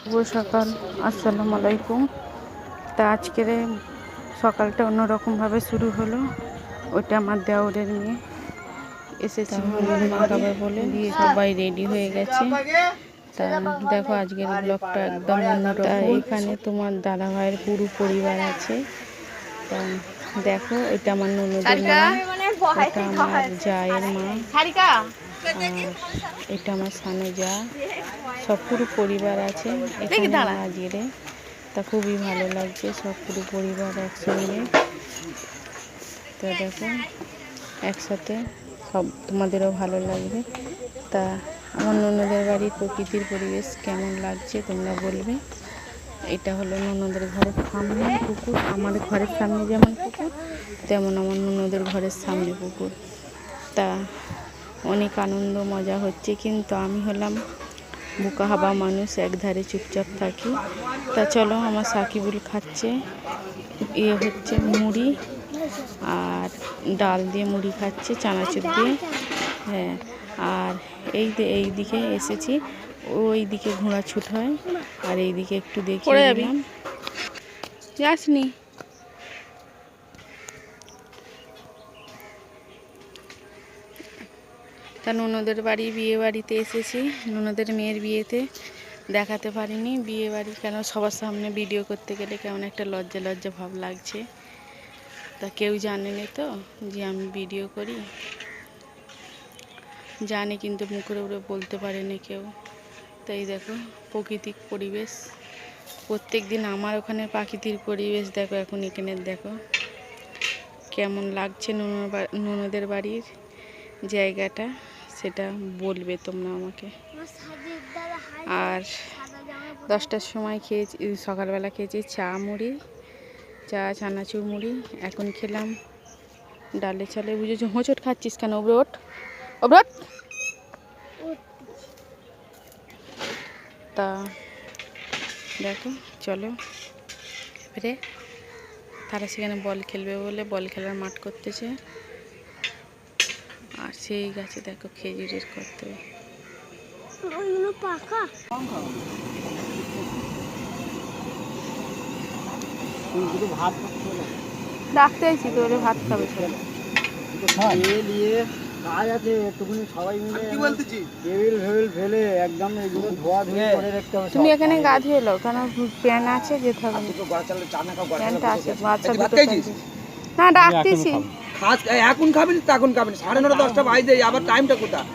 শুভ সকাল, আসসালামু আলাইকুম। তা আজকের সকালটা অন্যরকমভাবে শুরু হলো। ওইটা আমার দেওরের মেয়ে এসেছে হলুদ মাখাবে বলে, সবাই রেডি হয়ে গেছে। তা দেখো আজকের ব্লগটা একদম অন্যরকম। এখানে তোমার দাদা ভাইয়ের পুরো পরিবার আছে। তা দেখো এটা আমার ননদের মা, এটা আমার জায়ের মা, আর এটা আমার সানু যা, সব পুরো পরিবার আছে এখানে আজকে। তা খুবই ভালো লাগছে, সব পুরো পরিবার একসঙ্গে। তো দেখো একসাথে সব, তোমাদেরও ভালো লাগবে। তা আমার ননদের বাড়ির প্রকৃতির পরিবেশ কেমন লাগছে তোমরা বলবে। এটা হলো ননদের ঘরের সামনে পুকুর। আমার ঘরের সামনে যেমন পুকুর, তেমন আমার ননদের ঘরের সামনে পুকুর। তা অনেক আনন্দ মজা হচ্ছে, কিন্তু আমি হলাম বোকা হাবা মানুষ, একধারে চুপচাপ থাকি। তা চলো, আমার সাকিবুল খাচ্ছে হচ্ছে মুড়ি আর ডাল দিয়ে মুড়ি খাচ্ছে, চানাচুর দিয়ে। হ্যাঁ, আর এই দিকে এসেছি, ওই দিকে ঘোড়া ছুট হয়, আর এই দিকে একটু দেখিয়ে দিলাম। যাসনি? তা ননদের বাড়ি, বিয়ে বাড়িতে এসেছি। ননদের মেয়ের বিয়েতে দেখাতে পারিনি বিয়ে বাড়ি, কেন সবার সামনে ভিডিও করতে গেলে কেমন একটা লজ্জা লজ্জা ভাব লাগছে। তা কেউ জানেনি তো যে আমি ভিডিও করি, জানে কিন্তু মুখের উপরে বলতে পারেনি কেউ। তাই দেখো প্রাকৃতিক পরিবেশ, প্রত্যেক দিন আমার ওখানে প্রাকৃতিক পরিবেশ দেখো, এখন এখানে দেখো কেমন লাগছে। ননদের বাড়ির জায়গাটা সেটা বলবে তোমরা আমাকে। আর 10টার সময় খেয়েছি, সকালবেলা খেয়েছি চা মুড়ি, চা চানাচুর মুড়ি। এখন খেলাম ডালে চালে। বুঝেছো, হোঁচট খাচ্ছিস কেন? ওব্রোট ওব্রোট। তা দেখো চলো, এবারে তারা সেখানে বল খেলবে বলে বল খেলার মাঠ করতেছে। আর সেই গাছে দেখো খেজুরের করতে পাকা ডাকতে আইছি তো, ওরে ভাত খাবে কাজ আছে একটুখানি, সবাই মিলে টেবিল ফেবিল ফেলে একদম এগুলো ধোয়া ধুয়ে করে রাখতে হবে। তুমি এখানে গা ধুয়ে এলো কেন? প্যান আছে, যেতে হবে প্যানটা আছে, বাচ্চা না ডাকতেছি। এখন খাবেন, তখন খাবেন, 9:30 10টা বাজে, আবার টাইমটা কোথায়?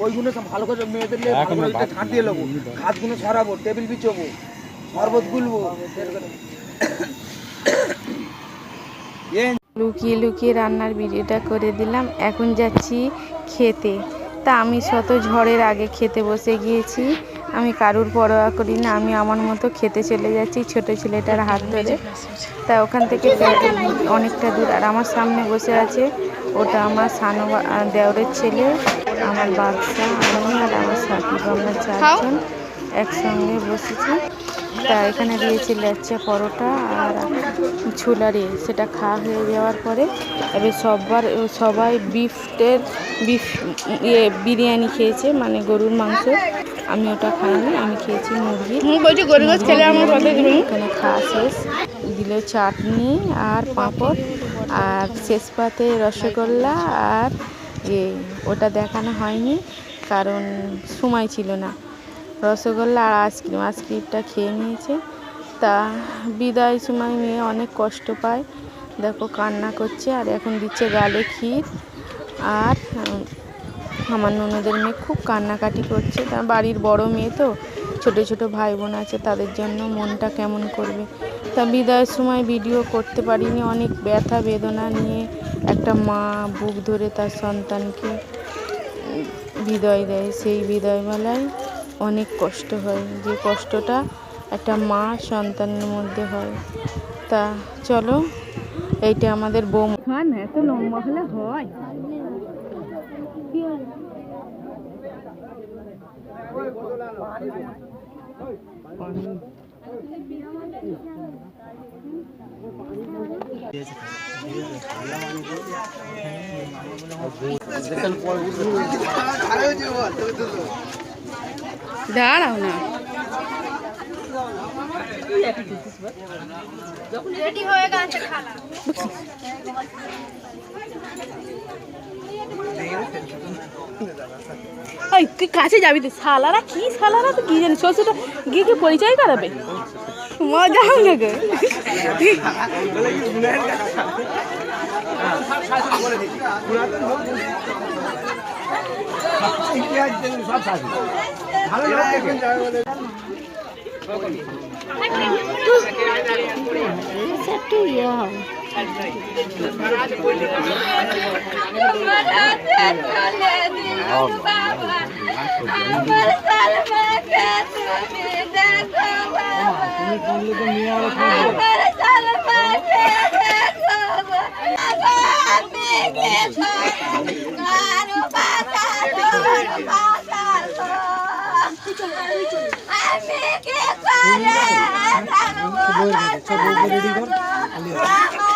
ওইগুলো সব ভালো করে মেয়েদের ছাঁট দিয়ে নেবো, হাতগুলো সরাবো, টেবিল বিছবো, শরবত গুলবো। লুকিয়ে লুকিয়ে রান্নার ভিডিওটা করে দিলাম। এখন যাচ্ছি খেতে। তা আমি শত ঝড়ের আগে খেতে বসে গিয়েছি। আমি কারুর পরোয়া করি না, আমি আমার মতো খেতে চলে যাচ্ছি ছোট ছেলেটার হাত ধরে। তা ওখান থেকে অনেকটা দূর, আর আমার সামনে বসে আছে ওটা আমার সানু দেওরের ছেলে, আমার বাচ্চা, আমি আর আমার সাকিব, আমরা 4 জন একসঙ্গে বসেছি। তা এখানে দিয়েছি লেচ্চা পরোটা আর ছোলা, সেটা খাওয়া হয়ে যাওয়ার পরে এবার সবাই বিফ বিরিয়ানি খেয়েছে, মানে গরুর মাংস। আমি ওটা খাইনি, আমি খেয়েছি মুরগি। এখানে খাওয়া শেষ, দিল চাটনি আর পাঁপড়, আর শেষ পাতে রসগোল্লা। আর ওটা দেখানো হয়নি কারণ সময় ছিল না। রসগোল্লা আর আইসক্রিমটা খেয়ে নিয়েছে। তা বিদায় সময় মেয়ে অনেক কষ্ট পায়, দেখো কান্না করছে। আর এখন দিচ্ছে গালে ক্ষীর। আর আমার ননদের মেয়ে খুব কান্নাকাটি করছে, তার বাড়ির বড় মেয়ে তো, ছোট ছোট ভাই বোন আছে, তাদের জন্য মনটা কেমন করবে। তা বিদায়ের সময় ভিডিও করতে পারিনি, অনেক ব্যথা বেদনা নিয়ে একটা মা বুক ধরে তার সন্তানকে বিদায় দেয়। সেই বিদায়বেলায় অনেক কষ্ট হয়, যে কষ্টটা একটা মা সন্তানের মধ্যে হয়। তা চলো, এইটা আমাদের বৌমা। না এত লম্বা হলে হয়? দাঁড়াও না, রেডি হয়ে গেছে খালা ওই তুই কাছে যাবি তো শালারা তো কি জানিস শ্বশুরটা গিয়ে কি পরিচয় করাবে মজা হবে গো আমি